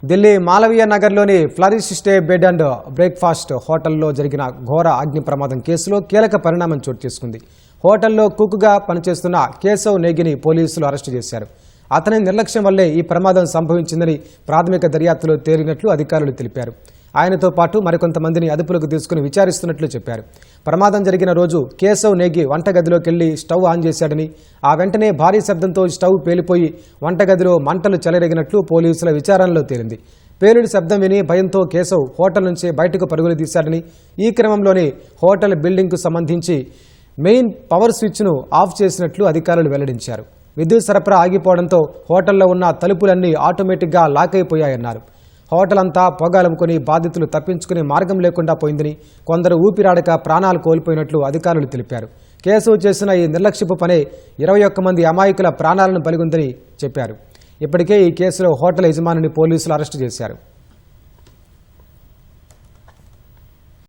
ఢిల్లీ మాలవీయ నగర్లోని flourish stay bed and breakfast హోటల్లో జరిగిన ఘోర అగ్ని ప్రమాదం కేసులో కీలక పరిణామం చోటు చేసుకుంది. హోటల్లో కుక్గా పనిచేస్తున్న కేశవ్ నేగిని పోలీసులు అరెస్టు చేశారు. అతని నిర్లక్ష్యం వల్లే ఈ ప్రమాదం సంభవించిందని ప్రాథమిక దర్యాప్తులో తేలినట్లు అధికారులు తెలిపారు. ఆయనతో పాటు మరికొంతమందిని అదుపులోకి తీసుకుని విచారిస్తున్నట్లు చెప్పారు. ప్రమాదం జరిగిన రోజు కేశవ్ నేగి వంటగదిలోకి వెళ్లి స్టవ్ ఆన్ చేశాడని, ఆ వెంటనే భారీ శబ్దంతో స్టవ్ పేలిపోయి వంటగదిలో మంటలు చెలరేగినట్లు పోలీసుల విచారణలో తేలింది. పేలుడు శబ్దం విని భయంతో కేశవ్ హోటల్ నుంచి బయటకు పరుగులు తీశాడని, ఈ క్రమంలోనే హోటల్ బిల్డింగ్కు సంబంధించి మెయిన్ పవర్ స్విచ్ను ఆఫ్ చేసినట్లు అధికారులు వెల్లడించారు. విద్యుత్ సరఫరా ఆగిపోవడంతో హోటల్లో ఉన్న తలుపులన్నీ ఆటోమేటిక్గా లాక్ అయిపోయాయన్నారు. హోటల్ అంతా పొగలముకొని బాధితులు తప్పించుకునే మార్గం లేకుండా పోయిందని, కొందరు ఊపిరాడక ప్రాణాలు కోల్పోయినట్లు అధికారులు తెలిపారు. కేశవ్ చేసిన ఈ నిర్లక్ష్యపు పనే 21 మంది అమాయకుల ప్రాణాలను బలిగొందని చెప్పారు. ఇప్పటికే ఈ కేసులో హోటల్ యజమానిని పోలీసులు అరెస్టు చేశారు.